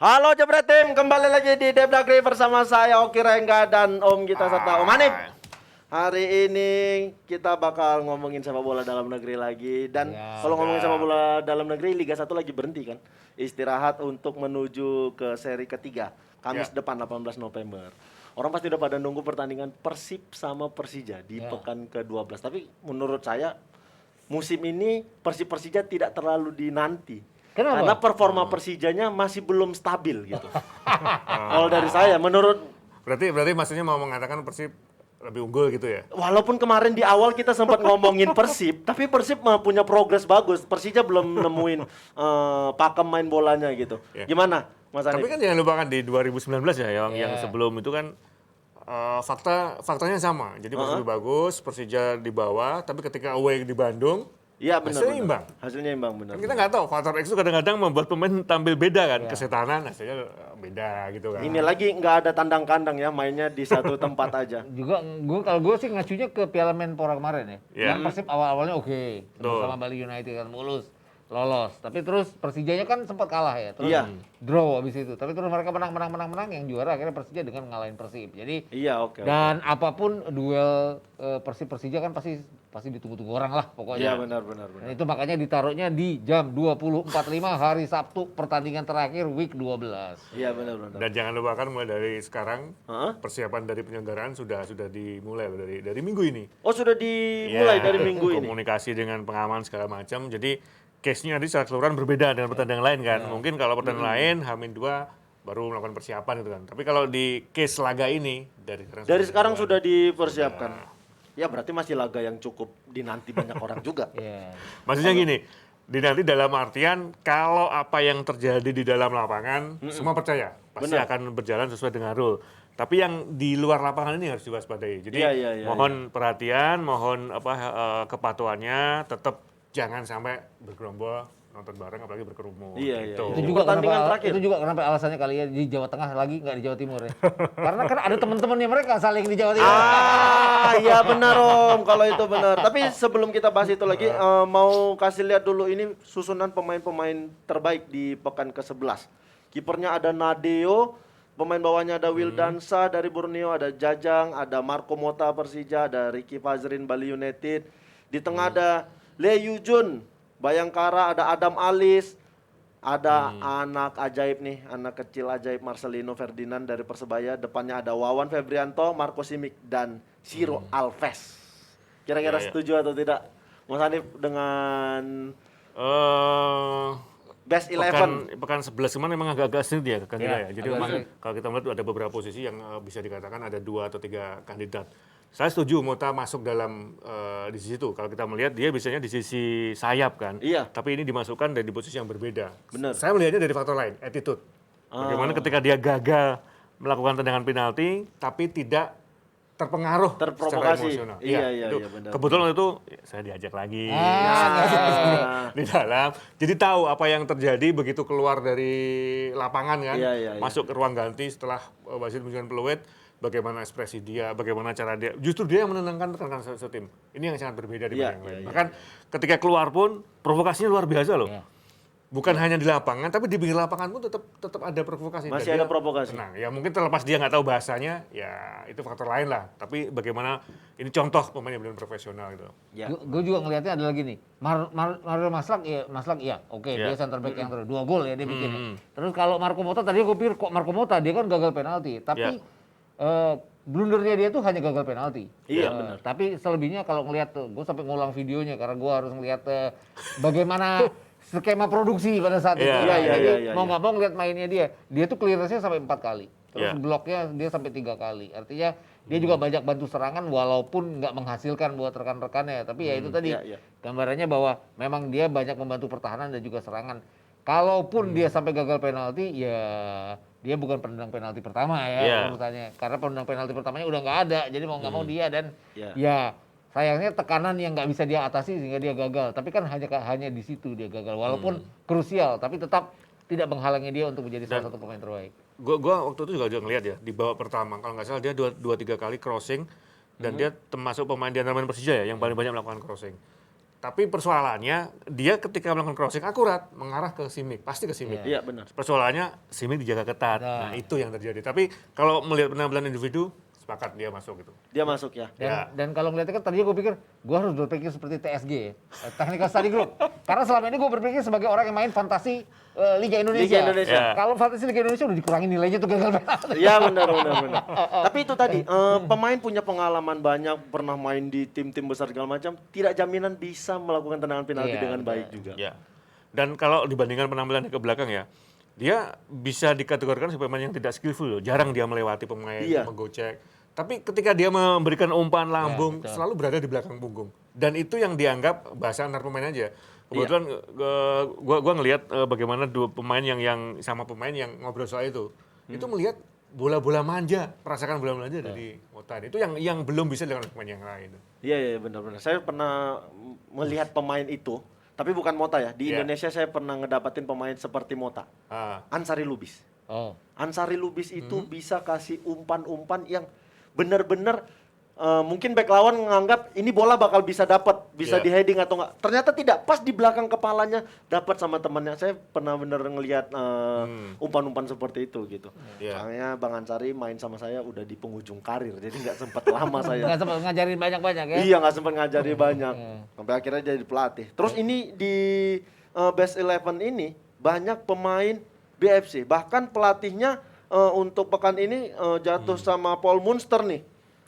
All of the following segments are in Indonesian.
Halo Jebret Tim, kembali lagi di Depdagri bersama saya Oki Rengga dan Om kita serta Om Hanif. Hari ini kita bakal ngomongin sepak bola dalam negeri lagi dan kalau ngomongin sepak bola dalam negeri Liga 1 lagi berhenti kan. Istirahat untuk menuju ke seri ketiga Kamis depan 18 November. Orang pasti udah pada nunggu pertandingan Persib sama Persija di pekan ke-12. Tapi menurut saya musim ini Persib-Persija tidak terlalu dinanti. Kenapa? Karena performa Persijanya masih belum stabil gitu. Kalau dari saya, menurut Berarti maksudnya mau mengatakan Persib lebih unggul gitu ya? walaupun kemarin di awal kita sempat ngomongin Persib, tapi Persib punya progres bagus. Persija belum nemuin pakem main bolanya gitu. Ya. Gimana, Mas Tapi Hanif? kan jangan lupakan di 2019 ya, yang sebelum itu kan faktanya sama. Jadi Persib lebih bagus, Persija di bawah, tapi ketika away di Bandung, Iya benar. hasilnya imbang. Hasilnya imbang benar. Kan kita nggak tahu, faktor X itu kadang-kadang membuat pemain tampil beda kan, kesetanan hasilnya beda gitu kan. Ini lagi nggak ada tandang kandang ya, mainnya di satu tempat aja. Juga kalau gue sih ngacunya ke Piala Menpora kemarin ya. Iya. Yang Persib awal-awalnya oke, sama Bali United kan mulus, lolos. Tapi terus Persijanya kan sempat kalah ya. Terus Iya. draw abis itu. Tapi terus mereka menang yang juara akhirnya Persija dengan ngalahin Persib. Jadi Iya, oke. dan apapun duel Persib-Persija kan pasti ditunggu-tunggu orang lah Iya, pokoknya. benar. Dan itu makanya ditaruhnya di jam 20.45 hari Sabtu pertandingan terakhir week 12. Iya, benar. Dan jangan lupakan mulai dari sekarang Hah? persiapan dari penyelenggaraan sudah dimulai loh, dari minggu ini. Oh, sudah dimulai Ya, dari minggu ini. komunikasi dengan pengaman segala macam. Jadi case-nya nanti secara keseluruhan berbeda dengan pertandingan lain kan. Mungkin kalau pertandingan lain H-2 baru melakukan persiapan gitu kan. Tapi kalau di case laga ini Dari sekarang sudah dipersiapkan. Ya berarti masih laga yang cukup dinanti banyak orang juga. Iya. maksudnya gini, dinanti dalam artian kalau apa yang terjadi di dalam lapangan semua percaya pasti akan berjalan sesuai dengan rule. Tapi yang di luar lapangan ini harus diwaspadai. Jadi Iya, mohon perhatian, mohon kepatuhannya, tetap jangan sampai bergerombol nonton bareng apalagi berkerumun. Iya. gitu. Itu juga Pertandingan kenapa, terakhir. itu juga kenapa alasannya kali ya di Jawa Tengah lagi nggak di Jawa Timur ya. Karena kan ada teman-temannya mereka saling di Jawa Timur. Iya benar Om, kalau itu benar. Tapi sebelum kita bahas itu lagi, mau kasih lihat dulu ini susunan pemain-pemain terbaik di pekan ke-11. Kipernya ada Nadeo, pemain bawahnya ada Wildansa dari Borneo, ada Jajang, ada Marco Mota Persija, ada Ricky Fazrin Bali United. Di tengah ada Lee Yujun Bayangkara, ada Adam Alis, ada anak ajaib nih, anak kecil ajaib Marcelino Ferdinand dari Persebaya. Depannya ada Wawan Febrianto, Marco Simic, dan Ciro Alves. Kira-kira Iya. setuju atau tidak, Mas Hanif dengan Eh, Best 11? pekan 11 kemarin memang agak-agak sulit ya kandidat Iya, ya. Jadi agak memang sulit. kalau kita melihat ada beberapa posisi yang bisa dikatakan ada 2 atau 3 kandidat. Saya setuju Mota masuk dalam di situ. Kalau kita melihat dia biasanya di sisi sayap kan. Iya. Tapi ini dimasukkan dari posisi yang berbeda. Benar. Saya melihatnya dari faktor lain, attitude. Bagaimana ketika dia gagal melakukan tendangan penalti tapi tidak terpengaruh secara Terprovokasi. emosional. Iya, itu. benar. Kebetulan waktu itu saya diajak lagi. Ah. Di dalam. Jadi tahu apa yang terjadi begitu keluar dari lapangan kan, Iya. masuk ke ruang ganti setelah wasit menunjukkan peluit, bagaimana ekspresi dia, bagaimana cara dia. Justru dia yang menenangkan rekan-rekan setim. Ini yang sangat berbeda dengan yang lain. Bahkan ketika keluar pun provokasinya luar biasa loh. Iya. Bukan hanya di lapangan, tapi di pinggir lapangan pun tetap ada provokasi. Masih ada Dan dia provokasi. tenang. Ya mungkin terlepas dia nggak tahu bahasanya, ya itu faktor lain lah. Tapi bagaimana ini contoh pemain yang benar profesional gitu. Ya. Gue juga ngelihatnya adalah gini, Mario Maslak iya, oke, Iya. dia center back yang terus 2 gol ya dia bikin. Ya. Terus kalau Marco Mota tadi gue pikir kok Marco Mota dia kan gagal penalti, tapi blundernya dia tuh hanya gagal penalti. Iya, benar. Tapi selebihnya kalau ngelihat tuh, gue sampai ngulang videonya karena gue harus ngelihat bagaimana skema produksi pada saat itu. Iya, Jadi iya. mau nggak mau ngeliat mainnya dia tuh clearance-nya sampai 4 kali. Terus Iya. bloknya dia sampai 3 kali. Artinya dia juga banyak bantu serangan walaupun nggak menghasilkan buat rekan-rekannya. Tapi ya itu tadi iya. gambarannya bahwa memang dia banyak membantu pertahanan dan juga serangan. Kalaupun dia sampai gagal penalti, ya dia bukan penendang penalti pertama ya Iya. urutannya. Karena penendang penalti pertamanya udah nggak ada. Jadi mau nggak mau dia dan Iya. ya sayangnya tekanan yang nggak bisa dia atasi sehingga dia gagal. Tapi kan hanya di situ dia gagal. Walaupun krusial, tapi tetap tidak menghalangi dia untuk menjadi salah satu pemain terbaik. Gua waktu itu juga ngeliat ya di babak pertama kalau nggak salah dia 2-3 kali crossing dan dia termasuk pemain di antara pemain Persija ya yang paling banyak melakukan crossing. Tapi persoalannya dia ketika melakukan crossing akurat mengarah ke Simic, pasti ke Simic. Iya, benar. Persoalannya Simic dijaga ketat. Nah, itu yang terjadi. Tapi kalau melihat penampilan individu, sepakat dia masuk gitu. Dia masuk ya. Dan kalau ngeliatnya kan tadinya gue pikir gue harus berpikir seperti TSG ya, Technical Study Group. Karena selama ini gue berpikir sebagai orang yang main fantasi Liga Indonesia. Liga Indonesia. Ya. Kalau fantasi Liga Indonesia udah dikurangin nilainya tuh gagal penalti. Iya benar. Tapi itu tadi pemain punya pengalaman banyak, pernah main di tim-tim besar segala macam, tidak jaminan bisa melakukan tendangan penalti Iya, dengan baik juga. Ya. Dan kalau dibandingkan penampilan ke belakang ya, dia bisa dikategorikan sebagai pemain yang tidak skillful loh. Jarang dia melewati pemain, Iya. menggocek. Tapi ketika dia memberikan umpan lambung, betul. selalu berada di belakang punggung. Dan itu yang dianggap bahasa antar pemain aja. Kebetulan gua ngelihat bagaimana dua pemain yang sama pemain yang ngobrol soal itu. Itu melihat bola-bola manja, merasakan bola manja dari Motan. Itu yang belum bisa dilakukan pemain yang lain. Iya benar. Saya pernah melihat pemain itu, tapi bukan Mota ya. Di Iya. Indonesia saya pernah ngedapatin pemain seperti Mota. Ah, Ansari Lubis. Oh, Ansari Lubis itu bisa kasih umpan-umpan yang benar-benar mungkin back lawan menganggap ini bola bakal bisa dapat, bisa Iya. di heading atau enggak. Ternyata tidak, pas di belakang kepalanya dapat sama temannya. Saya pernah bener ngelihat umpan-umpan seperti itu gitu. Iya. Soalnya Bang Ansari main sama saya udah di penghujung karir, jadi nggak sempat lama saya. nggak sempat ngajarin banyak-banyak ya? Iya, nggak sempat ngajari banyak. Sampai akhirnya jadi pelatih. Terus ini di Best 11 ini banyak pemain BFC. Bahkan pelatihnya untuk pekan ini jatuh sama Paul Munster nih.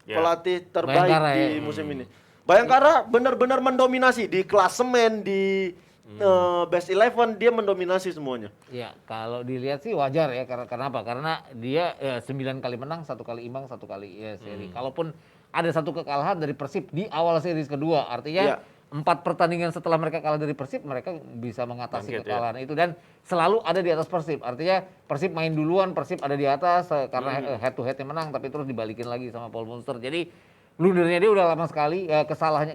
Ya. Pelatih terbaik Bayangkara di ya. musim ini. Bayangkara benar-benar mendominasi di klasemen, di Best 11 dia mendominasi semuanya. Ya, kalau dilihat sih wajar ya. Kenapa? Karena dia 9 kali menang, 1 kali imbang, 1 kali seri. Kalaupun ada 1 kekalahan dari Persib di awal seri kedua, artinya Iya. 4 pertandingan setelah mereka kalah dari Persib, mereka bisa mengatasi Bangkit, kekalahan itu dan selalu ada di atas Persib. Artinya Persib main duluan, Persib ada di atas karena head to headnya menang, tapi terus dibalikin lagi sama Paul Munster. Jadi blundernya dia udah lama sekali,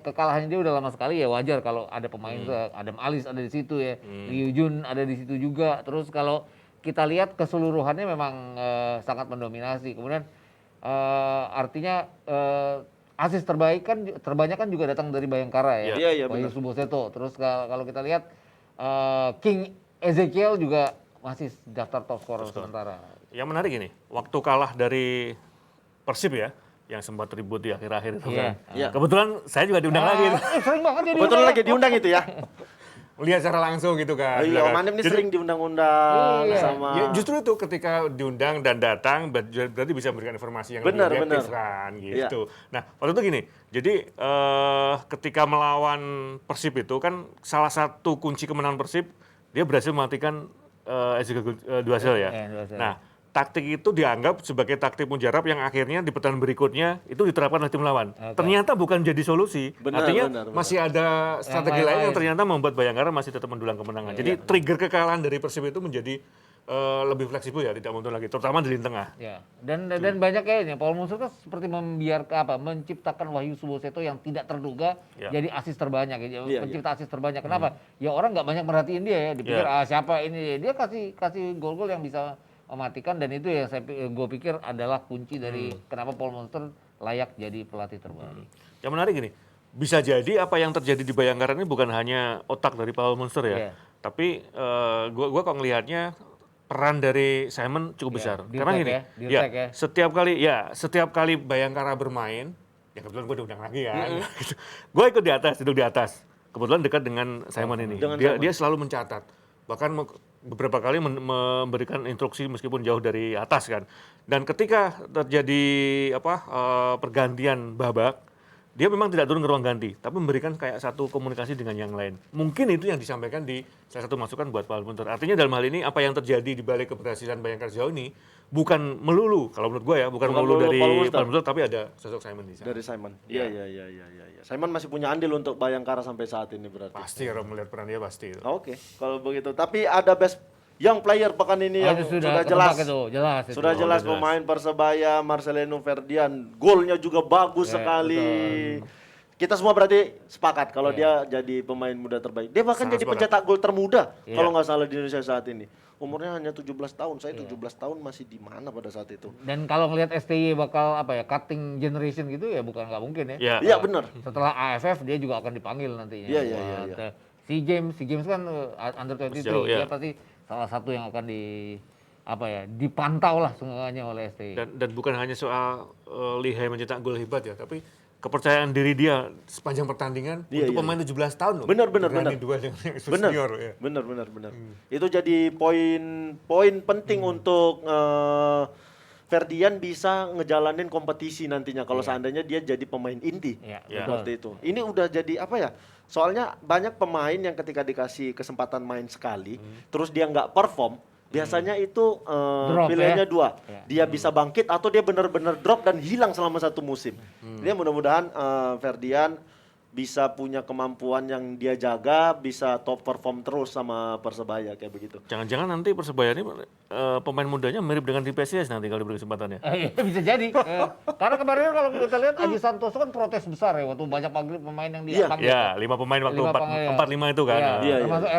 kekalahannya dia udah lama sekali, ya wajar kalau ada pemain Adam Alis ada di situ ya, Liu Jun ada di situ juga. Terus kalau kita lihat keseluruhannya memang sangat mendominasi. Kemudian artinya asis terbaik kan terbanyak kan juga datang dari Bayangkara ya. Iya, Wahyu benar. Suboseto. Terus kalau kita lihat King Ezekiel juga masih daftar top scorer sementara. yang menarik ini, waktu kalah dari Persib ya, yang sempat ribut di akhir-akhir itu Iya. kan. Iya. Kebetulan saya juga diundang lagi. Sering banget jadi Kebetulan lagi diundang itu ya. Lihat secara langsung gitu kan. Iya, Kan. Om Anim ini Jadi- sering diundang-undang Iya. sama. Ya, justru itu ketika diundang dan datang berarti bisa memberikan informasi yang Benar, lebih objektif benar. kan gitu. Nah, waktu itu gini. Jadi ketika melawan Persib itu kan salah satu kunci kemenangan Persib dia berhasil mematikan Ezekiel Duasel ya. Duasel. Nah, taktik itu dianggap sebagai taktik mujarab yang akhirnya di pertandingan berikutnya itu diterapkan oleh tim lawan. Ternyata bukan jadi solusi. Benar, Artinya benar. masih ada strategi lain-lain. lain yang ternyata membuat Bayangkara masih tetap mendulang kemenangan. Jadi trigger kekalahan dari Persib itu menjadi lebih fleksibel ya, tidak muncul lagi, terutama di lini tengah. Ya, dan banyak kayaknya Paul Munster kan seperti menciptakan Wahyu Suboseto yang tidak terduga Ya. jadi asis terbanyak, Iya, pencipta asis terbanyak. Kenapa? Ya orang nggak banyak merhatiin dia ya, dipikir Ya. siapa ini dia kasih gol-gol yang bisa mematikan dan itu yang gue pikir adalah kunci dari kenapa Paul Munster layak jadi pelatih terbaik. Yang menarik ini, bisa jadi apa yang terjadi di Bayangkara ini bukan hanya otak dari Paul Munster ya, Iya. tapi gua kok ngelihatnya peran dari Simon cukup besar. Dirtek Karena gini, ya, dirtek ya. setiap kali Bayangkara bermain, ya kebetulan gue diundang lagi kan, gue ikut di atas, duduk di atas. Kebetulan dekat dengan Simon ini, Dengan dia selalu mencatat, bahkan beberapa kali memberikan instruksi meskipun jauh dari atas kan. Dan ketika terjadi pergantian babak, dia memang tidak turun ke ruang ganti, tapi memberikan kayak satu komunikasi dengan yang lain. Mungkin itu yang disampaikan di salah satu masukan buat Paul Munster. Artinya dalam hal ini apa yang terjadi di balik keberhasilan Bayangkara sejauh ini bukan melulu, kalau menurut gue ya, bukan melulu dari Paul Munster, tapi ada sosok Simon di sana. Dari Simon. Iya. Simon masih punya andil untuk Bayangkara sampai saat ini berarti. Pasti kalau melihat peran dia pasti itu. Oke, kalau begitu. Tapi ada best young player pekan ini yang Itu sudah jelas. jelas itu. Sudah jelas pemain Persebaya Marcelino Ferdian. Golnya juga bagus sekali. kita semua berarti sepakat kalau Iya. dia jadi pemain muda terbaik. Dia bahkan Sangat jadi sepakat. pencetak gol termuda Iya. kalau nggak salah di Indonesia saat ini. Umurnya hanya 17 tahun. Saya 17 tahun masih di mana pada saat itu? Dan kalau ngelihat STY bakal cutting generation gitu ya bukan nggak mungkin ya. Ya. Iya benar. Setelah AFF dia juga akan dipanggil nantinya. Iya, iya, iya, buat, iya. SEA Games kan under 23 Sejauh, dia ya. pasti salah satu yang akan dipantau lah sungguhnya oleh STY. Dan bukan hanya soal lihai mencetak gol hebat ya, tapi kepercayaan diri dia sepanjang pertandingan Iya, untuk iya, pemain 17 tahun loh. Benar. Berani duel dengan yang Benar. senior ya. Benar. Itu jadi poin penting untuk Ferdian bisa ngejalanin kompetisi nantinya kalau seandainya dia jadi pemain inti. Iya, Ya. Seperti itu. Ini udah jadi apa ya? Soalnya banyak pemain yang ketika dikasih kesempatan main sekali, terus dia nggak perform, biasanya itu Drop, pilihannya ya? dua. Ya. Dia bisa bangkit atau dia benar-benar drop dan hilang selama satu musim. Dia mudah-mudahan Ferdian bisa punya kemampuan yang dia jaga, bisa top perform terus sama Persebaya kayak begitu. Jangan-jangan nanti Persebaya ini pemain mudanya mirip dengan di PSIS nanti kalau diberi kesempatan ya. Iya, bisa jadi. Karena kemarin kalau kita lihat Aji Santoso kan protes besar ya waktu banyak panggil pemain yang Iya. dipanggil. Ya, 5 pemain waktu 4-5 itu kan. Iya, Iya, termasuk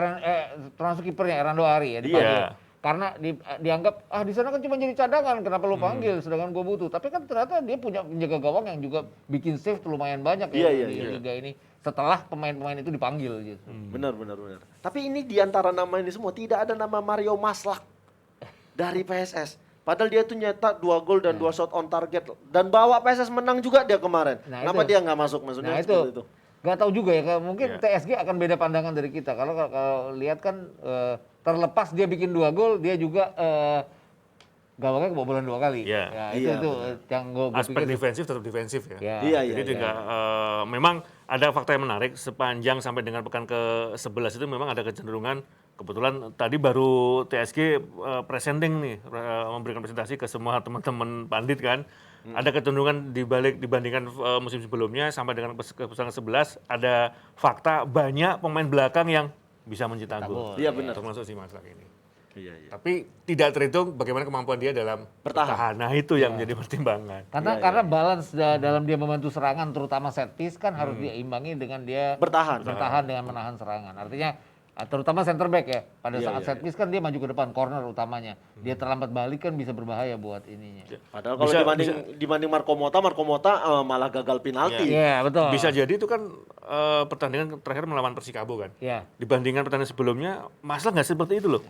termasuk kipernya Erando Ari ya dipanggil. Iya. Karena dianggap di sana kan cuma jadi cadangan, kenapa lu panggil sedangkan gue butuh. Tapi kan ternyata dia punya penjaga gawang yang juga bikin save lumayan banyak Iya, ya iya, di iya. liga ini setelah pemain-pemain itu dipanggil gitu. Benar. Tapi ini di antara nama ini semua tidak ada nama Mario Maslak dari PSS. Padahal dia tuh nyetak 2 gol dan 2 shot on target dan bawa PSS menang juga dia kemarin. Nah, Kenapa itu. dia nggak masuk maksudnya Nah seperti itu? nggak tahu juga ya, mungkin Iya. TSG akan beda pandangan dari kita. Kalau lihat kan terlepas dia bikin 2 gol, dia juga gawangnya kebobolan 2 kali. Iya. Ya, Iya, itu yang gue Aspek pikir. defensif tetap defensif ya. Ya. Iya. Jadi tidak memang ada fakta yang menarik sepanjang sampai dengan pekan ke-11 itu memang ada kecenderungan kebetulan tadi baru TSG presenting nih memberikan presentasi ke semua teman-teman pandit kan. Ada kecenderungan dibandingkan musim sebelumnya sampai dengan keputusan ke-11 ada fakta banyak pemain belakang yang bisa mencetak gol. Iya, benar. Termasuk si Maslak ini. Iya. Tapi tidak terhitung bagaimana kemampuan dia dalam Bertahan. Nah itu yang menjadi pertimbangan. Karena balance dalam dia membantu serangan terutama set piece kan harus diimbangi dengan dia Bertahan. dengan menahan serangan. Artinya terutama center back ya. Pada Iya, saat iya, set piece kan dia maju ke depan corner utamanya. Dia terlambat balik kan bisa berbahaya buat ininya. Padahal kalau dibanding Marco Mota malah gagal penalti. Iya, betul. Bisa jadi itu kan pertandingan terakhir melawan Persikabo kan. Iya. Dibandingkan pertandingan sebelumnya, Maslak nggak seperti itu loh.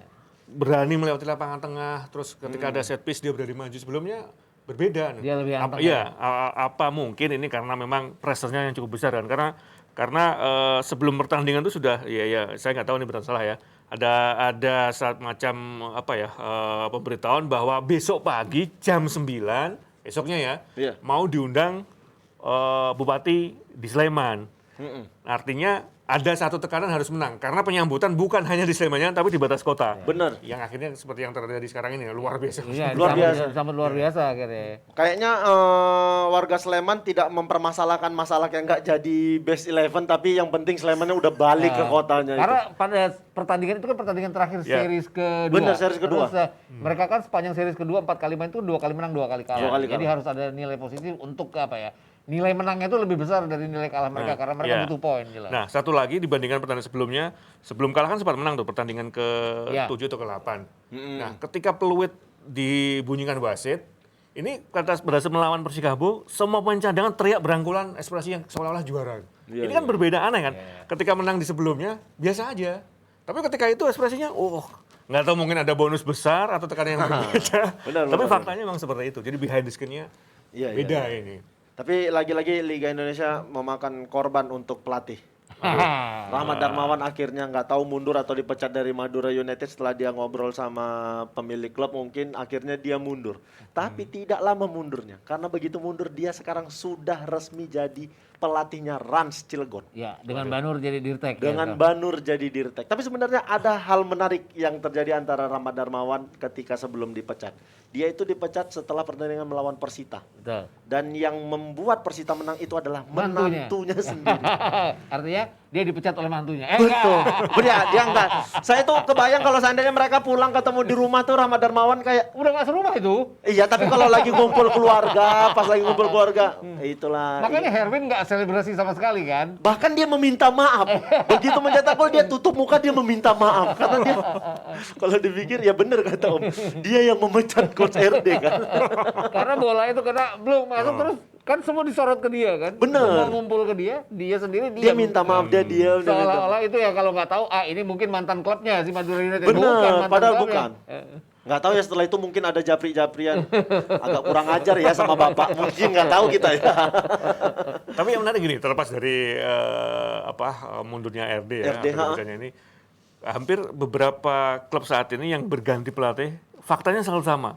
Berani melewati lapangan tengah, terus ketika ada set piece dia berani maju. Sebelumnya berbeda. Dia lebih anteng. Iya, apa mungkin ini karena memang pressure-nya yang cukup besar kan. Karena sebelum pertandingan itu sudah, ya saya nggak tahu ini benar salah ya. Ada saat macam pemberitahuan bahwa besok pagi jam 9 besoknya ya Iya. mau diundang bupati di Sleman. Artinya ada satu tekanan harus menang karena penyambutan bukan hanya di Slemannya tapi di batas kota. Benar. Yang akhirnya seperti yang terjadi sekarang ini luar biasa. Iya, Luar biasa. Sampai luar biasa akhirnya. Kayaknya warga Sleman tidak mempermasalahkan masalah yang nggak jadi best 11, tapi yang penting Slemannya udah balik ke kotanya. Karena pada pertandingan itu kan pertandingan terakhir Ya. series kedua. Benar, series kedua. Terus, mereka kan sepanjang series kedua 4 kali main itu 2 kali menang 2 kali kalah. 2 kali Jadi kalah. harus ada nilai positif untuk nilai menangnya itu lebih besar dari nilai kalah mereka karena mereka Iya. butuh poin jelas. Nah, satu lagi dibandingkan pertandingan sebelumnya, sebelum kalah kan sempat menang tuh pertandingan Iya. ke-7 atau ke-8. Nah, ketika peluit dibunyikan wasit, ini kata berhasil melawan Persikabo, semua pemain cadangan teriak berangkulan ekspresi yang seolah-olah juara. Iya, Ini kan berbeda aneh kan. Ketika menang di sebelumnya biasa aja. Tapi ketika itu ekspresinya nggak tahu mungkin ada bonus besar atau tekanan yang berbeda. Benar, Tapi benar. faktanya memang seperti itu. Jadi behind the screen-nya Iya, iya, beda iya. ini. Tapi lagi-lagi Liga Indonesia memakan korban untuk pelatih. Rahmat Darmawan akhirnya nggak tahu mundur atau dipecat dari Madura United setelah dia ngobrol sama pemilik klub, mungkin akhirnya dia mundur. Tapi tidak lama mundurnya, karena begitu mundur dia sekarang sudah resmi jadi pelatihnya Rans Cilegon. Ya, dengan Banur jadi dirtek. Dengan Banur jadi dirtek. Tapi sebenarnya ada hal menarik yang terjadi antara Rahmat Darmawan ketika sebelum dipecat. dia itu dipecat setelah pertandingan melawan Persita. Betul. Dan yang membuat Persita menang itu adalah Mantunya. menantunya sendiri. Artinya dia dipecat oleh mantunya. Betul. Dia enggak. Saya tuh kebayang kalau seandainya mereka pulang ketemu di rumah tuh Rahmat Darmawan kayak, Udah nggak serumah itu. iya tapi kalau lagi ngumpul keluarga, pas lagi ngumpul keluarga, itulah. Makanya Herwin nggak selebrasi sama sekali kan. Bahkan dia meminta maaf. Begitu mencetak gol dia tutup muka, dia meminta maaf karena dia kalau dipikir ya bener kata Om. Dia yang memecat coach RD kan. Karena bola itu kena belum masuk terus kan semua disorot ke dia kan. Bener. Semua ngumpul ke dia sendiri Dia minta maaf, dia diam. Seolah-olah itu ya kalau nggak tahu ini mungkin mantan klubnya si Madura United. Bener, mantan padahal klubnya. bukan. Nggak tahu ya setelah itu mungkin ada japri-japrian. Agak kurang ajar ya sama bapak. Mungkin nggak tahu kita ya. Tapi yang menarik gini, terlepas dari mundurnya RD ya, RD, atau keputusannya ini, hampir beberapa klub saat ini yang berganti pelatih, faktanya selalu sama.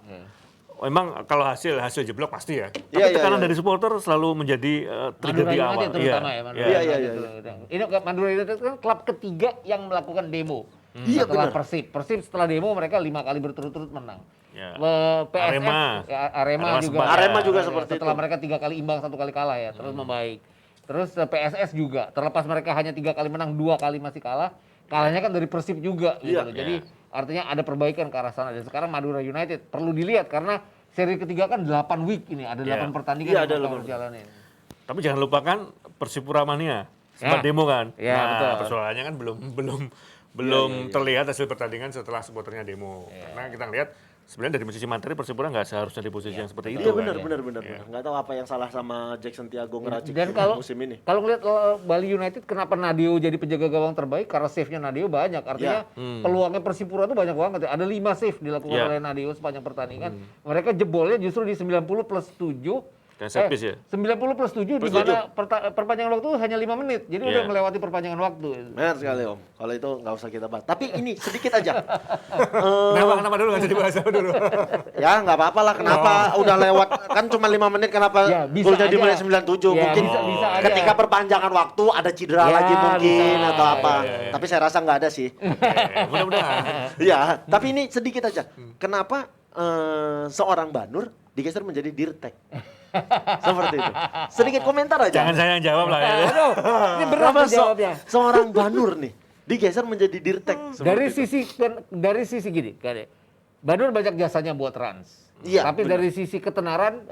Memang kalau hasil jeblok pasti ya. Tapi Iya, tekanan iya. dari supporter selalu menjadi trigger di Madura awal. United terutama ya. Madura Iya, United iya, itu. Ini Madura United kan klub ketiga yang melakukan demo. Iya, Setelah benar. Persib setelah demo mereka 5 kali berturut-turut menang. Ya. PSS, Arema. Arema juga. sempat. Arema juga seperti setelah itu. mereka 3 kali imbang 1 kali kalah ya, terus membaik. Terus PSS juga, terlepas mereka hanya 3 kali menang, 2 kali masih kalah. Kalahnya kan dari Persib juga gitu Iya. loh. Jadi artinya ada perbaikan ke arah sana. Dan sekarang Madura United perlu dilihat karena seri ketiga kan 8 week ini, ada 8 Iya. pertandingan Iya, yang ada bakal 8. berjalanin. Tapi jangan lupakan Persipura Mania. Sempat Ya. demo kan? Ya, betul. Persoalannya kan belum terlihat hasil pertandingan setelah supporternya demo. Karena kita lihat sebenarnya dari sisi materi Persipura nggak seharusnya di posisi yang seperti itu. Iya kan. benar. Nggak tahu apa yang salah sama Jackson Tiago ngeracik Dan kalau musim ini. kalau ngelihat Bali United kenapa Nadeo jadi penjaga gawang terbaik karena save-nya Nadeo banyak. Artinya peluangnya Persipura tuh banyak banget ya. Ada 5 save dilakukan Ya. oleh Nadeo sepanjang pertandingan. Mereka jebolnya justru di 90 plus 7. Dan set piece ya. 90 plus 7 di mana perpanjangan waktu hanya 5 menit. Jadi udah Iya. melewati perpanjangan waktu. Benar sekali Om. Kalau itu nggak usah kita bahas. Tapi ini sedikit aja. Kenapa dulu nggak jadi bahas apa dulu? Ya nggak apa-apa lah. Kenapa udah lewat kan cuma 5 menit kenapa Ya, bisa golnya di aja. menit 97? Ya, Mungkin bisa aja. ketika perpanjangan waktu ada cedera Ya, lagi mungkin bisa. atau apa. Ya. Tapi saya rasa nggak ada sih. Mudah-mudahan. Iya. Tapi ini sedikit aja. Kenapa seorang Banur digeser menjadi Dirtek? Seperti itu. Sedikit komentar aja. Jangan saya yang jawab lah ya. Aduh, ini berat Kenapa nih jawabnya. seorang Banur nih digeser menjadi Dirtek? Dari Seperti itu. sisi gini, Kade. Banur banyak jasanya buat Rans. Iya, Tapi benar. dari sisi ketenaran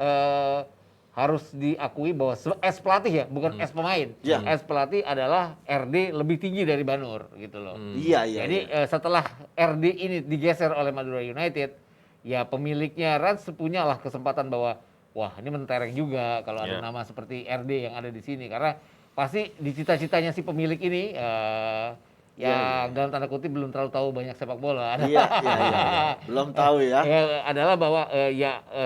harus diakui bahwa es pelatih ya, bukan es pemain. Iya. Es pelatih adalah RD lebih tinggi dari Banur gitu loh. Iya. Jadi setelah RD ini digeser oleh Madura United, ya pemiliknya Rans punyalah kesempatan bahwa wah ini mentereng juga kalau ada Iya. nama seperti RD yang ada di sini karena pasti di cita-citanya si pemilik ini dalam tanda kutip belum terlalu tahu banyak sepak bola. Iya. Belum tahu ya. Ya, adalah bahwa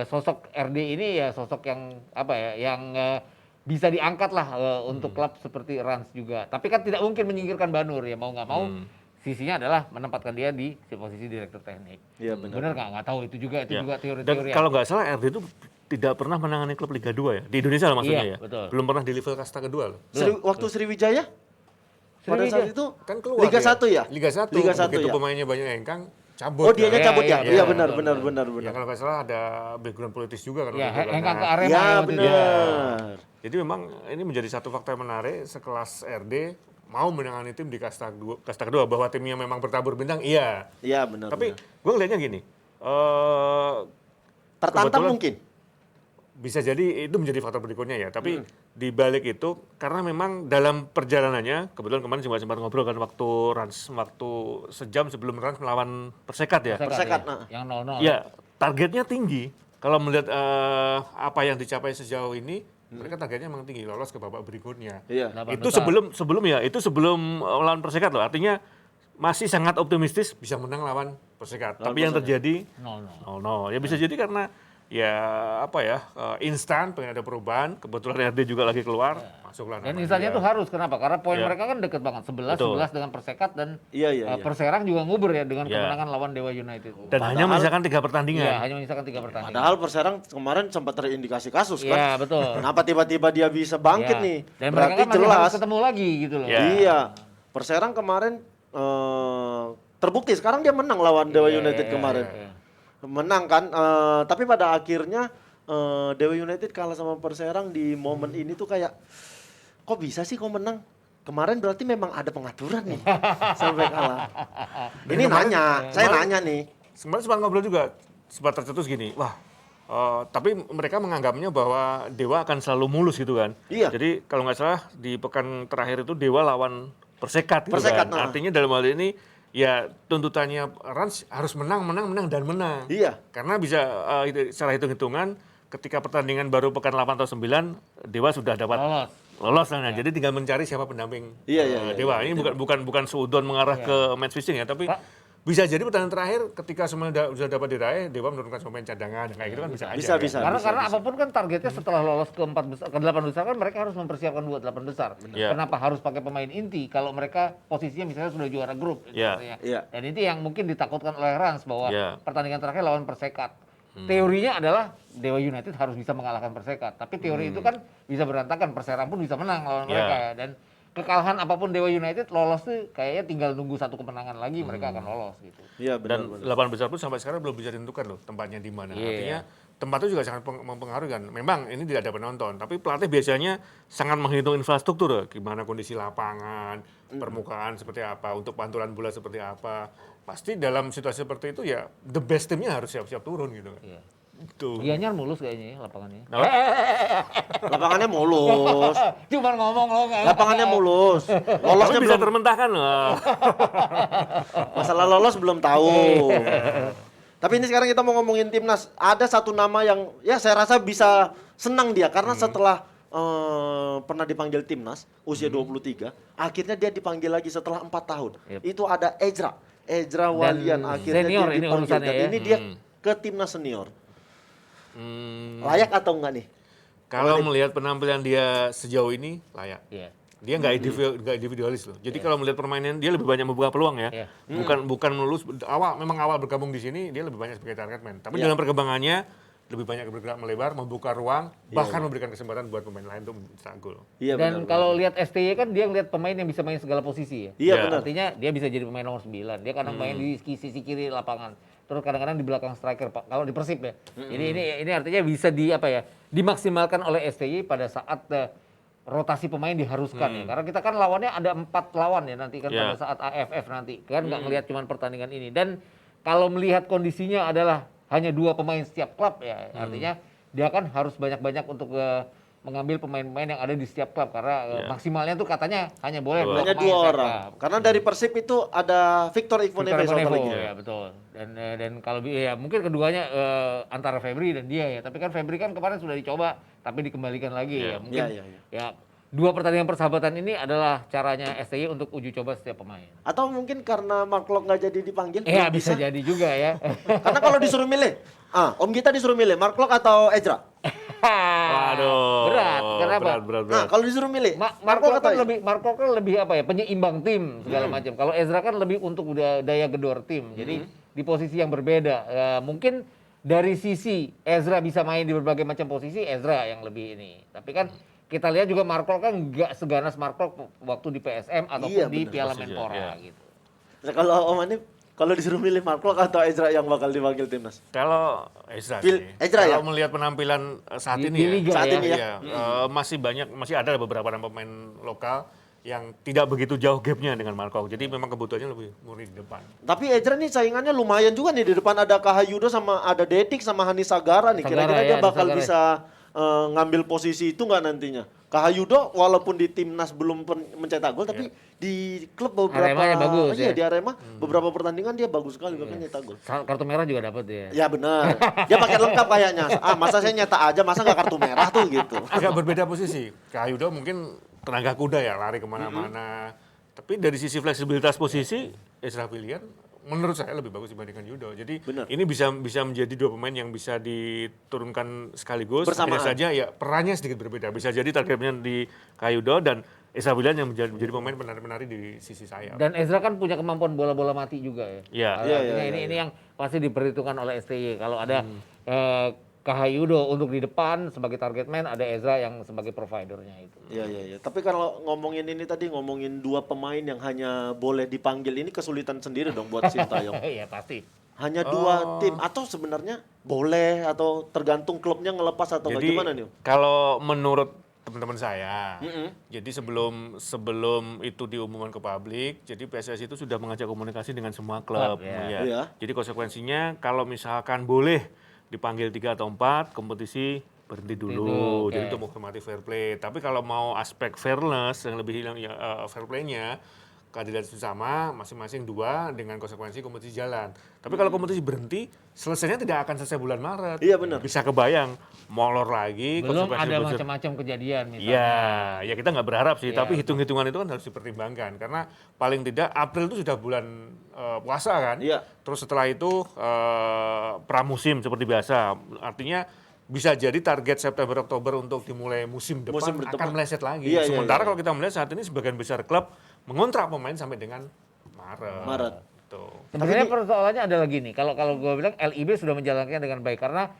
sosok RD ini ya sosok yang apa ya yang bisa diangkat lah untuk klub seperti Rans juga. Tapi kan tidak mungkin menyingkirkan Banur ya mau nggak mau. Sisinya adalah menempatkan dia di posisi direktur teknik. Iya benar. Benar nggak tahu itu juga Ya. Dan teori-teori. kalau nggak salah RD itu tidak pernah menangani klub Liga 2 ya. Di Indonesia lah maksudnya Iya, ya. betul. Belum pernah di level kasta kedua loh. Waktu Sriwijaya pada saat itu Kan keluar Liga dia. 1 ya? Liga 1. Liga 1 Begitu ya. pemainnya banyak hengkang, cabut. Oh dianya Iya, cabut ya? iya, Iya benar, benar. Ya kalau nggak salah ada background politis juga kan. Ya, waktu itu kan. hengkang ke Nah, Arema Iya ya waktu itu. benar. Jadi memang ini menjadi satu fakta yang menarik sekelas RD mau menangani tim di kasta kedua bahwa timnya memang bertabur bintang, iya. Iya benar. Tapi benar. gue ngelihatnya gini, Tertantang kebetulan- mungkin. bisa jadi itu menjadi faktor berikutnya ya. Tapi di balik itu karena memang dalam perjalanannya kebetulan kemarin sempat ngobrol kan waktu sejam sebelum Rans melawan Persekat ya. Persekat, ya. nah. Yang 0-0. Ya targetnya tinggi. Kalau melihat apa yang dicapai sejauh ini, mereka targetnya memang tinggi lolos ke babak berikutnya. Iya. 8 Itu besar. sebelum lawan Persekat loh. Artinya masih sangat optimistis bisa menang lawan Persekat. Tapi yang terjadi 0-0. 0-0. Ya bisa jadi karena ya apa ya instan pengen ada perubahan. Kebetulan RD juga lagi keluar, masuklah. Dan nama instannya dia. tuh harus kenapa? Karena poin Iya. mereka kan deket banget 11 Betul. dengan Persekat dan Iya. Perserang juga nguber ya dengan Iya. kemenangan lawan Dewa United. Dan hanya menyisakan 3 pertandingan. Iya, hanya menyisakan 3 pertandingan. Padahal Perserang kemarin sempat terindikasi kasus kan. Iya, betul. Kenapa tiba-tiba dia bisa bangkit Iya. nih? Dan Berarti mereka kan masih jelas. harus ketemu lagi gitu loh. Iya. Iya. Perserang kemarin terbukti sekarang dia menang lawan Dewa Iya, United iya, kemarin. iya. menang kan. Tapi pada akhirnya Dewa United kalah sama Perserang di momen ini tuh kayak kok bisa sih kok menang? Kemarin berarti memang ada pengaturan nih sampai kalah. Ini saya nanya nih. Sebenarnya sempat ngobrol juga, sempat tercetus gini, wah, tapi mereka menganggapnya bahwa Dewa akan selalu mulus gitu kan. Iya. Jadi kalau nggak salah di pekan terakhir itu Dewa lawan Persekat gitu Persekat, kan. Artinya dalam hal ini ya tuntutannya Rans harus menang. Iya. Karena bisa secara hitung-hitungan ketika pertandingan baru pekan 8 atau 9 Dewa sudah dapat lolos lah. Jadi tinggal mencari siapa pendamping Dewa. Ini bukan seudon mengarah ke match fixing ya, tapi bisa jadi pertandingan terakhir ketika semuanya sudah dapat diraih, Dewa menurunkan pemain cadangan kayak gitu kan bisa aja. Bisa. Karena apapun kan targetnya setelah lolos ke 4 besar, ke 8 besar kan mereka harus mempersiapkan buat 8 besar. Iya. Kenapa harus pakai pemain inti kalau mereka posisinya misalnya sudah juara grup gitu Iya. artinya. Iya. Dan itu yang mungkin ditakutkan oleh Rans bahwa Iya. pertandingan terakhir lawan Persekat. Teorinya adalah Dewa United harus bisa mengalahkan Persekat, tapi teori itu kan bisa berantakan, Perserang pun bisa menang lawan mereka ya. Dan kekalahan apapun Dewa United lolos tuh kayaknya tinggal nunggu satu kemenangan lagi mereka akan lolos gitu. Iya benar. Dan 8 besar pun sampai sekarang belum bisa ditentukan loh tempatnya di mana. Iya. Artinya tempat itu juga sangat mempengaruhi kan. Memang ini tidak ada penonton, tapi pelatih biasanya sangat menghitung infrastruktur loh. Gimana kondisi lapangan, permukaan seperti apa, untuk pantulan bola seperti apa. Pasti dalam situasi seperti itu ya the best timnya harus siap-siap turun gitu kan. Iya. Gitu. Gianyar mulus kayaknya ya lapangannya. Lapangannya mulus. Cuman ngomong lo nggak. Lapangannya mulus. Tapi Lolosnya bisa belum. termentahkan loh. Masalah lolos belum tahu. Tapi ini sekarang kita mau ngomongin timnas. Ada satu nama yang ya saya rasa bisa senang dia karena setelah pernah dipanggil timnas usia 23, akhirnya dia dipanggil lagi setelah 4 tahun. Yep. Itu ada Ezra Walian akhirnya senior dia ini dipanggil urusannya dan ya. ini dia ke timnas senior. Hmm, Layak atau enggak nih? kalau melihat penampilan dia sejauh ini layak. Iya. Dia nggak individualis loh. Jadi kalau melihat permainan dia lebih banyak membuka peluang ya. Iya. Bukan melulus memang awal bergabung di sini dia lebih banyak sebagai target man. Tapi dalam perkembangannya lebih banyak bergerak melebar, membuka ruang, bahkan memberikan kesempatan buat pemain lain untuk mencetak gol. Iya Dan benar. kalau lihat STY kan dia ngeliat pemain yang bisa main segala posisi ya. Iya Ya. benar. Artinya dia bisa jadi pemain nomor 9. Dia kadang main di sisi kiri lapangan. Terus kadang-kadang di belakang striker Pak. Kalau di Persib ya. Jadi ini artinya bisa dimaksimalkan oleh STY pada saat rotasi pemain diharuskan ya. Karena kita kan lawannya ada 4 lawan ya nanti kan Ya. pada saat AFF nanti. Kan nggak ngelihat cuma pertandingan ini. Dan kalau melihat kondisinya adalah hanya 2 pemain setiap klub ya. Artinya dia kan harus banyak-banyak untuk mengambil pemain-pemain yang ada di setiap klub karena maksimalnya tuh katanya hanya boleh Hanya pemain 2 setiap orang. klub. Karena dari Persib itu ada Victor Ikhwaneve Victor satu Ikhwaneve, lagi. ya betul. Dan kalau ya mungkin keduanya antara Febri dan dia ya. Tapi kan Febri kan kemarin sudah dicoba tapi dikembalikan lagi ya. Mungkin Iya. ya 2 pertandingan persahabatan ini adalah caranya STY untuk uji coba setiap pemain. Atau mungkin karena Mark Locke nggak jadi dipanggil? Iya belum bisa jadi juga ya. Karena kalau disuruh milih, Om Gita disuruh milih Mark Locke atau Ezra? Waduh. Berat. Kenapa? Berat. Nah, kalau disuruh milih, Mark Locke kan lebih apa ya, penyeimbang tim segala macam. Kalau Ezra kan lebih untuk daya gedor tim. Jadi di posisi yang berbeda. Mungkin dari sisi Ezra bisa main di berbagai macam posisi, Ezra yang lebih ini. Tapi kan kita lihat juga Mark Locke kan nggak seganas Mark Locke waktu di PSM ataupun Iya, di benar. Piala Setuju, Menpora iya. gitu. Nah, kalau Om Hanif, kalau disuruh milih Mark Locke atau Ezra yang bakal dipanggil timnas? Kalau Ezra Phil- sih. Ezra ya? Kalau melihat penampilan saat Di ini ya. liga Saat ya. ini ya. Iya, masih ada beberapa pemain lokal yang tidak begitu jauh gapnya dengan Marco. Jadi memang kebutuhannya lebih murni di depan. Tapi Ezra nih saingannya lumayan juga nih. Di depan ada Kahayudo sama ada Dedik sama Hani Sagara nih. Sagara, Kira-kira ya, dia ada bakal Sagara. bisa ngambil posisi itu nggak nantinya? Kahayudo walaupun di timnas belum mencetak gol, tapi di klub beberapa Aremanya bagus, iya ya. di Arema beberapa pertandingan dia bagus sekali bahkan nyetak gol. Kartu merah juga dapat ya. Ya benar. Dia pakai lengkap kayaknya. Masa saya nyetak aja, masa nggak kartu merah tuh gitu. Agak berbeda posisi. Kayudo mungkin tenaga kuda ya, lari kemana-mana. Tapi dari sisi fleksibilitas posisi, Ezra Pilihan menurut saya lebih bagus dibandingkan Yudo. Jadi Benar. ini bisa menjadi 2 pemain yang bisa diturunkan sekaligus. Bersamaan. Hanya saja ya perannya sedikit berbeda. Bisa jadi targetnya di Kayudo dan Ezra Pilihan yang menjadi pemain penari-penari di sisi sayap. Dan Ezra kan punya kemampuan bola-bola mati juga ya. Iya. Artinya ini yang pasti diperhitungkan oleh STY. Kalau ada Kahayudo untuk di depan sebagai target man, ada Ezra yang sebagai providernya itu. Iya. Tapi kalau ngomongin ini tadi ngomongin 2 pemain yang hanya boleh dipanggil ini kesulitan sendiri dong buat Sintayong. Iya pasti. Hanya 2 tim atau sebenarnya boleh atau tergantung klubnya ngelepas atau Jadi bagaimana nih? kalau menurut teman-teman saya, jadi sebelum itu diumumkan ke publik, jadi PSSI itu sudah mengajak komunikasi dengan semua klub. Klub, ya. Ya. Iya. Jadi konsekuensinya kalau misalkan boleh dipanggil 3 atau 4, kompetisi berhenti dulu. Oke. Jadi untuk menghormati fair play. Tapi kalau mau aspek fairness yang lebih fair play-nya, keadilan itu sama, masing-masing 2 dengan konsekuensi kompetisi jalan. Tapi kalau kompetisi berhenti, selesainya tidak akan selesai bulan Maret. Iya, benar. Bisa kebayang, molor lagi, Belum konsekuensi ada besar. macam-macam kejadian misalnya. Iya, ya kita nggak berharap sih, Iya, tapi hitung-hitungan itu kan harus dipertimbangkan. Karena paling tidak April itu sudah bulan puasa kan. Iya. Terus setelah itu pramusim seperti biasa. Artinya bisa jadi target September Oktober untuk dimulai musim depan Musim akan depan. meleset lagi. Iya, iya, Sementara iya. kalau kita melihat saat ini sebagian besar klub mengontrak pemain sampai dengan Maret. Tuh. Sebenarnya Tapi persoalannya adalah gini, kalau gue bilang LIB sudah menjalankan dengan baik karena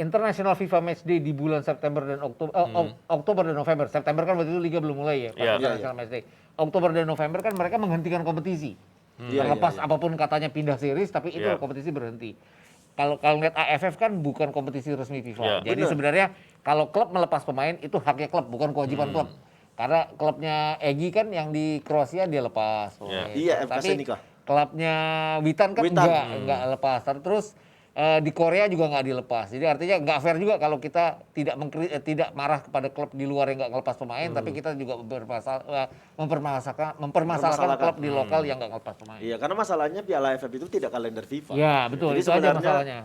International FIFA Matchday di bulan September dan Oktober dan November. September kan waktu itu liga belum mulai ya, pas Iya. International Matchday. Oktober dan November kan mereka menghentikan kompetisi. Iya, Terlepas iya, iya. apapun katanya pindah series, tapi itu Iya. kompetisi berhenti. Kalau lihat AFF kan bukan kompetisi resmi FIFA. Iya. Jadi Benar. sebenarnya kalau klub melepas pemain itu haknya klub, bukan kewajiban klub. Karena klubnya Egy kan yang di Kroasia dia lepas. Iya. Iya, FK Tapi Senika. klubnya Witan kan Witan. enggak lepas. Terus di Korea juga nggak dilepas. Jadi artinya nggak fair juga kalau kita tidak marah kepada klub di luar yang nggak ngelepas pemain, tapi kita juga mempermasalahkan klub di lokal yang nggak ngelepas pemain. Iya, karena masalahnya Piala AFF itu tidak kalender FIFA. Ya betul, Jadi itu aja sebenarnya masalahnya.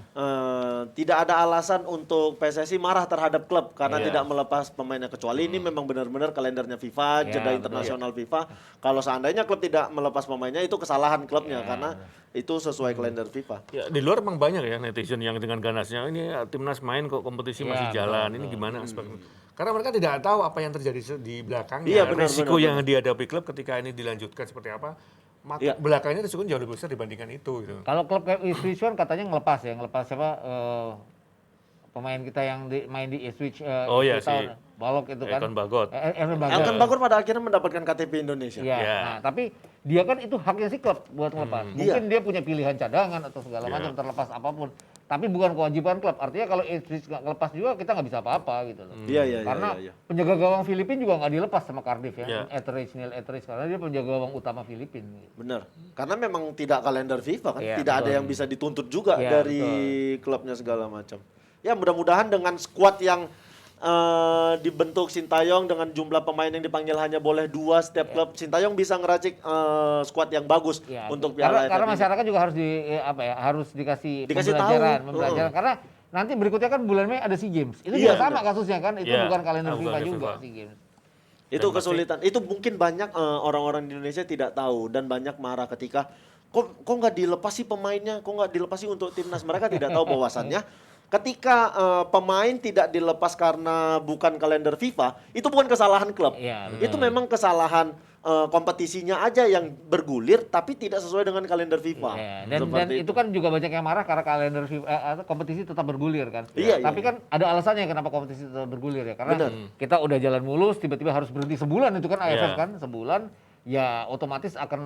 tidak ada alasan untuk PSSI marah terhadap klub karena Iya. tidak melepas pemainnya kecuali ini memang benar-benar kalendernya FIFA, Ya, jeda betul. internasional FIFA. Kalau seandainya klub tidak melepas pemainnya itu kesalahan klubnya karena itu sesuai kalender FIFA. Ya, di luar memang banyak ya netizen yang dengan ganasnya ini timnas main kok kompetisi Iya, masih betul, jalan. Ini gimana aspeknya? Karena mereka tidak tahu apa yang terjadi di belakangnya. Iya, benar, Risiko benar, yang dihadapi klub ketika ini dilanjutkan seperti apa, maka Iya. belakangnya risiko jauh lebih besar dibandingkan itu. Gitu. Kalau klub kayak Ipswich kan katanya ngelepas siapa pemain kita yang main di Ipswich Oh, iya, itu tahun Balok itu kan. Elkan Bagot. Elkan Bagot. Elkan Bagot pada akhirnya mendapatkan KTP Indonesia. Iya. Iya. Nah, tapi dia kan itu haknya si klub buat ngelepas. Mungkin dia punya pilihan cadangan atau segala Iya. macam terlepas apapun. Tapi bukan kewajiban klub. Artinya kalau Ipswich nggak ngelepas juga kita nggak bisa apa-apa gitu loh. Iya, iya, iya, Karena iya. penjaga gawang Filipina juga nggak dilepas sama Cardiff ya. Iya. Neil Etheridge karena dia penjaga gawang utama Filipina. Benar. Karena memang tidak kalender FIFA kan, Iya, tidak ada betul. yang bisa dituntut juga Iya, dari klubnya segala macam. Ya mudah-mudahan dengan skuad yang dibentuk Sintayong dengan jumlah pemain yang dipanggil hanya boleh 2 setiap klub, Sintayong bisa ngeracik skuad yang bagus Ya, untuk karena Piala AFF ini. masyarakat juga harus harus dikasih Dikasih pembelajaran karena nanti berikutnya kan bulan Mei ada SEA Games. Itu Iya, juga sama benar. kasusnya kan, itu Iya. bukan kalender Bukan FIFA kalender juga FIFA. SEA Games. Itu Dan kesulitan. Itu mungkin banyak orang-orang di Indonesia tidak tahu dan banyak marah ketika kok nggak dilepas sih pemainnya, kok nggak dilepas sih untuk timnas. Mereka tidak tahu bahwasannya ketika pemain tidak dilepas karena bukan kalender FIFA, itu bukan kesalahan klub. Iya, Itu memang kesalahan kompetisinya aja yang bergulir tapi tidak sesuai dengan kalender FIFA. Iya, dan Seperti itu kan juga banyak yang marah karena kalender FIFA, kompetisi tetap bergulir kan. Iya, Tapi iya. kan ada alasannya kenapa kompetisi tetap bergulir ya. Karena Benar. kita udah jalan mulus, tiba-tiba harus berhenti sebulan itu kan AFF Iya. kan, sebulan ya otomatis akan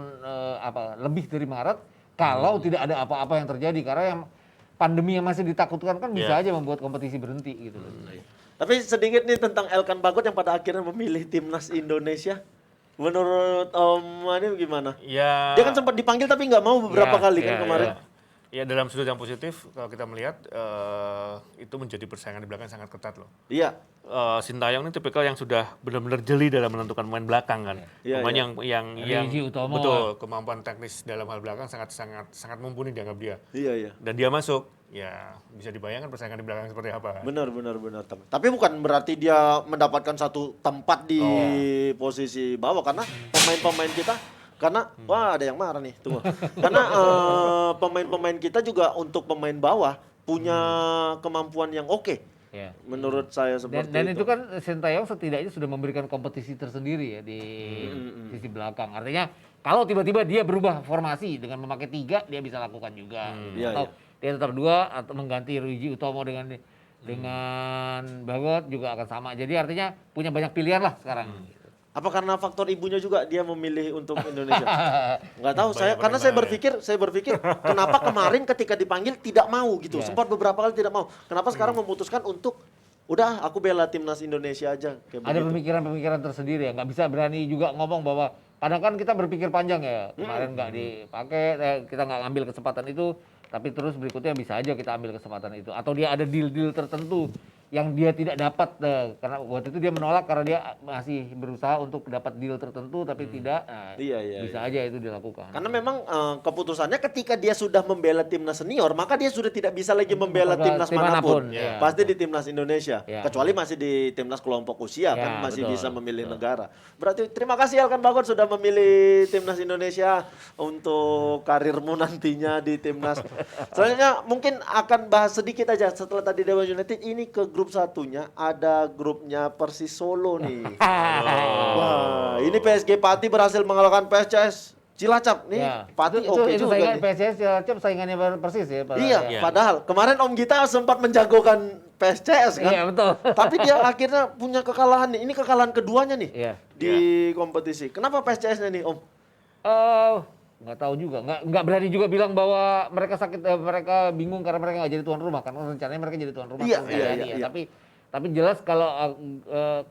lebih dari Maret kalau tidak ada apa-apa yang terjadi karena yang pandemi yang masih ditakutkan kan bisa aja membuat kompetisi berhenti gitu loh. Tapi sedikit nih tentang Elkan Bagot yang pada akhirnya memilih timnas Indonesia. Menurut Om ini gimana? Ya, Dia kan sempat dipanggil tapi nggak mau beberapa Ya, kali kan ya, kemarin. ya dalam sudut yang positif kalau kita melihat itu menjadi persaingan di belakang sangat ketat loh. Iya. Sintayong ini tipikal yang sudah benar-benar jeli dalam menentukan pemain belakang kan. Iya, Pemain iya. yang Ryuji Utomo. betul kemampuan teknis dalam hal belakang sangat mumpuni dianggap dia. Iya, iya. Dan dia masuk, ya bisa dibayangkan persaingan di belakang seperti apa. Benar. Tapi bukan berarti dia mendapatkan satu tempat di posisi bawah karena pemain-pemain kita wah ada yang marah nih, tunggu. Karena pemain-pemain kita juga untuk pemain bawah punya kemampuan yang oke. Ya. Menurut saya seperti Dan itu. itu kan Sintayong setidaknya sudah memberikan kompetisi tersendiri ya di sisi belakang. Artinya kalau tiba-tiba dia berubah formasi dengan memakai 3 dia bisa lakukan juga. Iya, Atau dia tetap 2 atau mengganti Ryuji Utomo dengan Bagot juga akan sama. Jadi artinya punya banyak pilihan lah sekarang. Apa karena faktor ibunya juga dia memilih untuk Indonesia? Nggak tahu saya, karena saya berpikir kenapa kemarin ketika dipanggil tidak mau gitu. Sempat beberapa kali tidak mau. Kenapa sekarang memutuskan untuk udah aku bela timnas Indonesia aja kayak Ada begitu. pemikiran-pemikiran tersendiri ya, nggak bisa berani juga ngomong bahwa kadang kan kita berpikir panjang ya, kemarin nggak dipakai, kita nggak ngambil kesempatan itu, tapi terus berikutnya bisa aja kita ambil kesempatan itu. Atau dia ada deal-deal tertentu yang dia tidak dapat, karena waktu itu dia menolak karena dia masih berusaha untuk dapat deal tertentu tapi tidak, Iya, bisa aja itu dilakukan. Karena memang keputusannya ketika dia sudah membela timnas senior, maka dia sudah tidak bisa lagi membela timnas Tim manapun. manapun, ya. Pasti di timnas Indonesia. Ya. Kecuali masih di timnas kelompok usia Ya, kan masih betul. bisa memilih negara. Berarti terima kasih Elkan Bagot sudah memilih timnas Indonesia untuk karirmu nantinya di timnas. Selanjutnya mungkin akan bahas sedikit aja setelah tadi Dewa United ini ke grup satunya ada grupnya Persis Solo nih. Wah, ini PSG Pati berhasil mengalahkan PSCS Cilacap nih. Ya. Pati itu oke juga saingan nih. PSIS Cilacap saingannya Persis ya. Iya, padahal kemarin Om Gita sempat menjagokan PSCS kan. Iya, betul. Tapi dia akhirnya punya kekalahan nih. Ini kekalahan keduanya nih Iya. di kompetisi. Kenapa PSCS-nya nih, Om? Nggak tahu juga, nggak berani juga bilang bahwa mereka sakit, mereka bingung karena mereka nggak jadi tuan rumah, kan rencananya mereka jadi tuan rumah. Iya, kan, iya, jadi iya, ya. iya. Tapi jelas kalau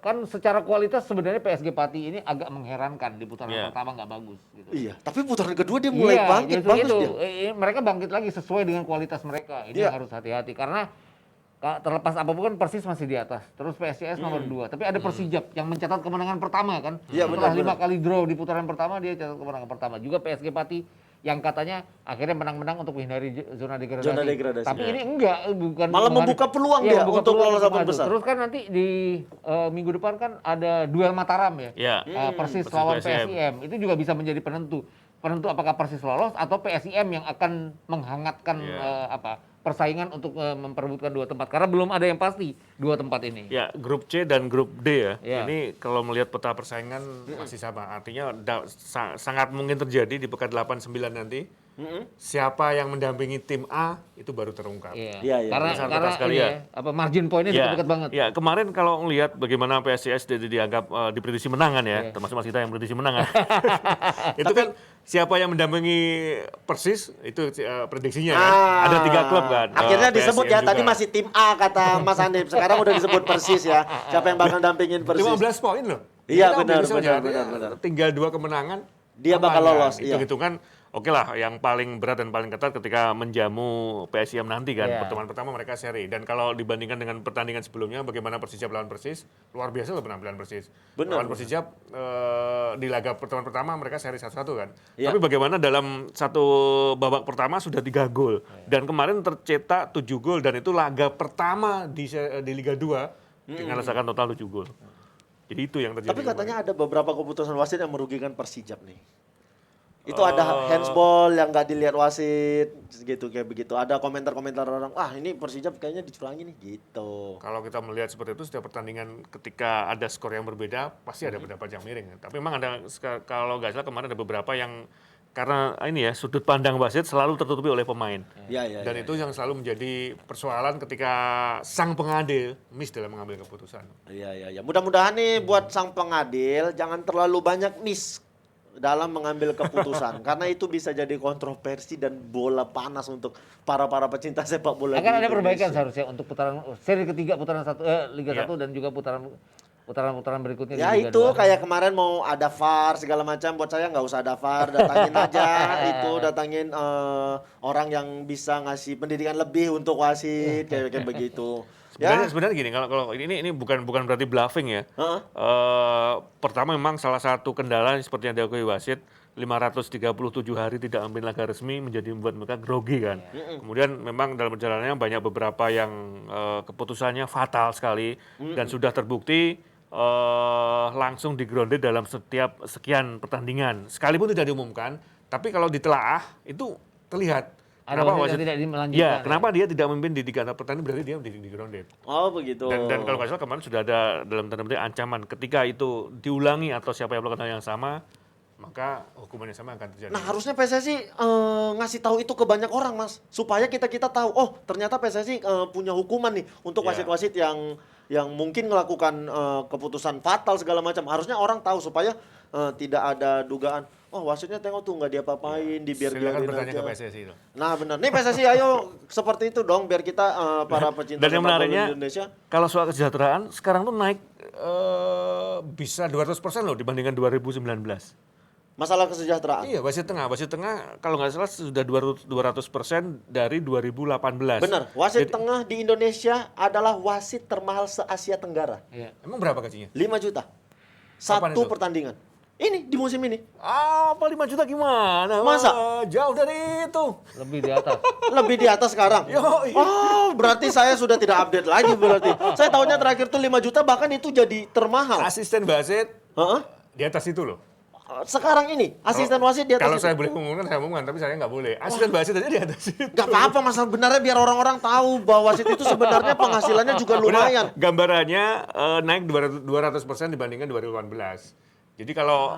kan secara kualitas sebenarnya PSG Pati ini agak mengherankan di putaran pertama nggak bagus. Gitu. Iya, tapi putaran kedua dia mulai bangkit justru bagus itu. dia. Mereka bangkit lagi sesuai dengan kualitas mereka. Ini Iya. yang harus hati-hati karena terlepas apapun Persis masih di atas. Terus PSIS nomor 2. Tapi ada Persijap yang mencatat kemenangan pertama kan. Iya, Setelah benar, 5 kali draw di putaran pertama dia catat kemenangan pertama. Juga PSG Pati yang katanya akhirnya menang-menang untuk menghindari zona degradasi. Zona degradasi. Tapi ini enggak, bukan Malah membuka peluang dia membuka untuk peluang lolos 8 maju. besar. Terus kan nanti di minggu depan kan ada duel Mataram ya. Ya. Persis Persis lawan PSIM. PSIM. Itu juga bisa menjadi penentu apakah Persis lolos atau PSIM yang akan menghangatkan persaingan untuk memperebutkan 2 tempat karena belum ada yang pasti 2 tempat ini. Ya, grup C dan grup D ya. Ya. Ini kalau melihat peta persaingan masih sama. Artinya sangat mungkin terjadi di pekan 8-9 nanti. Siapa yang mendampingi tim A itu baru terungkap. Iya. Iya, iya. Karena Sangat ketat sekali ini ya. margin poinnya dekat banget. Ya, kemarin kalau melihat bagaimana PSIS dianggap diprediksi menangan ya, termasuk Mas Gita yang prediksi menang. Itu kan siapa yang mendampingi Persis itu prediksinya kan. Ada 3 klub kan. Akhirnya disebut PSIM ya, tadi juga. masih tim A kata Mas Hanif. Sekarang udah disebut Persis ya. Siapa yang bakal dampingin Persis? 15 poin loh. Iya, Kita benar, optimis benar, aja. benar. Tinggal 2 kemenangan. Dia aman bakal kan. lolos, iya. Itu kan oke lah, yang paling berat dan paling ketat ketika menjamu PSIM nanti kan. Iya. Pertemuan pertama mereka seri. Dan kalau dibandingkan dengan pertandingan sebelumnya, bagaimana Persijap lawan Persis, luar biasa loh penampilan Persis. Benar. Lawan Persijap di laga pertemuan pertama mereka seri 1-1 kan. Iya. Tapi bagaimana dalam satu babak pertama sudah 3 gol. Dan kemarin tercetak 7 gol dan itu laga pertama di Liga 2 dengan lesakan total 7 gol. Jadi itu yang terjadi. Tapi katanya ada beberapa keputusan wasit yang merugikan Persijap nih. Itu ada handsball yang nggak dilihat wasit, gitu kayak begitu. Ada komentar-komentar orang, ini Persijap kayaknya dicurangi nih, gitu. Kalau kita melihat seperti itu, setiap pertandingan ketika ada skor yang berbeda, pasti ada pendapat yang miring. Tapi memang ada, kalau nggak salah kemarin ada beberapa yang, karena ini ya, sudut pandang wasit selalu tertutupi oleh pemain. Iya. Dan itu yang selalu menjadi persoalan ketika sang pengadil miss dalam mengambil keputusan. Iya. Mudah-mudahan nih buat sang pengadil, jangan terlalu banyak miss dalam mengambil keputusan. Karena itu bisa jadi kontroversi dan bola panas untuk para pecinta sepak bola. Akan di ada perbaikan Indonesia. seharusnya untuk putaran seri ketiga putaran Liga 1 dan juga putaran berikutnya Ya di Liga itu 2. kayak kemarin mau ada VAR segala macam, buat saya nggak usah ada VAR, datangin aja datangin orang yang bisa ngasih pendidikan lebih untuk wasit kayak begitu. Sebenarnya gini, kalau ini bukan berarti bluffing ya. Pertama memang salah satu kendala seperti yang diakui wasit, 537 hari tidak ambil laga resmi menjadi membuat mereka grogi kan. Kemudian memang dalam perjalanannya banyak beberapa yang keputusannya fatal sekali dan sudah terbukti langsung di-grounded dalam setiap sekian pertandingan. Sekalipun tidak diumumkan, tapi kalau ditelaah itu terlihat. Ada wasit yang tidak dimelanjutkan. Ya, kenapa dia tidak memimpin di 3 pertandingan berarti dia di-grounded. Oh begitu. Dan kalau nggak salah kemarin sudah ada dalam tanda petik ancaman ketika itu diulangi atau siapa yang melakukan hal yang sama maka hukuman yang sama akan terjadi. Nah, harusnya PSSI ngasih tahu itu ke banyak orang, Mas, supaya kita tahu, oh, ternyata PSSI punya hukuman nih untuk Ya. wasit-wasit yang mungkin melakukan keputusan fatal segala macam. Harusnya orang tahu supaya tidak ada dugaan, oh, wasitnya tengok tuh nggak diapa-apain, Silakan dibiarin bertanya aja. ke PSSI itu. Nah, benar. Nih PSSI ayo seperti itu dong biar kita para pecinta Dan yang sepak bola menariknya, Indonesia. kalau soal kesejahteraan, sekarang tuh naik bisa 200% loh dibandingkan 2019. Masalah kesejahteraan. Iya, wasit tengah kalau nggak salah sudah 200% dari 2018. Benar. Wasit Jadi, tengah di Indonesia adalah wasit termahal se-Asia Tenggara. Iya. emang berapa gajinya? 5 juta. Kapan Satu itu? pertandingan. Ini di musim ini. Apa 5 juta gimana? Masa? Wah, jauh dari itu. Lebih di atas. Lebih di atas sekarang. Yoi. Oh, berarti saya sudah tidak update lagi berarti. Saya tahunya terakhir tuh 5 juta bahkan itu jadi termahal. Asisten wasit Heeh. di atas itu loh. Sekarang ini asisten wasit di atas Kalau itu. saya boleh mengumumkan, saya umumkan, tapi saya nggak boleh. Asisten wasit aja di atas itu. Gak apa-apa, masalah benarnya biar orang-orang tahu bahwa wasit itu sebenarnya penghasilannya juga lumayan. Benar, gambarannya naik 200% dibandingkan 2018. Jadi kalau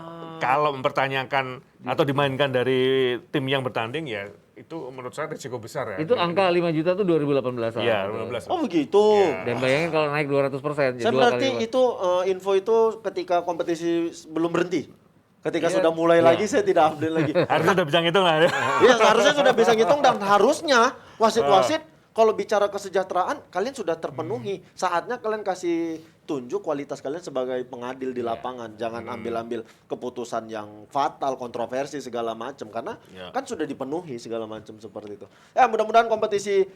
mempertanyakan atau dimainkan dari tim yang bertanding ya itu menurut saya risiko besar ya. Itu angka 5 juta tuh 2018. Iya, 2018. Oh begitu. Iya. Dan bayangin kalau naik 200%. Saya berarti itu info itu ketika kompetisi belum berhenti. Ketika Iya. sudah mulai lagi saya tidak update lagi. Harusnya udah bisa ngitung lah. Ya. Iya, seharusnya sudah bisa ngitung dan harusnya wasit-wasit kalau bicara kesejahteraan kalian sudah terpenuhi. Saatnya kalian kasih tunjuk kualitas kalian sebagai pengadil di lapangan. Jangan ambil-ambil keputusan yang fatal, kontroversi segala macam karena kan sudah dipenuhi segala macam seperti itu. Ya, mudah-mudahan kompetisi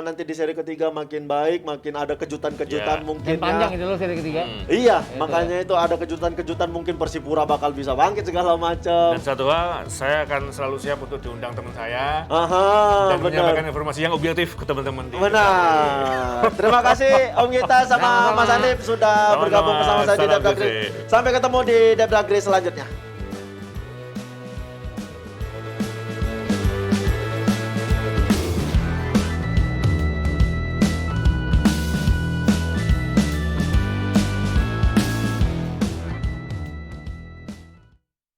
nanti di seri ketiga makin baik, makin ada kejutan-kejutan Ya. mungkin Dan panjang ya. itu loh seri ketiga. Iya, makanya itu ada kejutan-kejutan mungkin Persipura bakal bisa bangkit segala macam. Dan satu hal, saya akan selalu siap untuk diundang teman saya Aha, dan benar. menyampaikan informasi yang objektif ke teman-teman di Benar. Terima kasih Om Gita sama Sama-sama. Mas Hanif sudah Sama-sama. bergabung bersama saya di Salam Depdagri. Gresik. Sampai ketemu di Depdagri selanjutnya.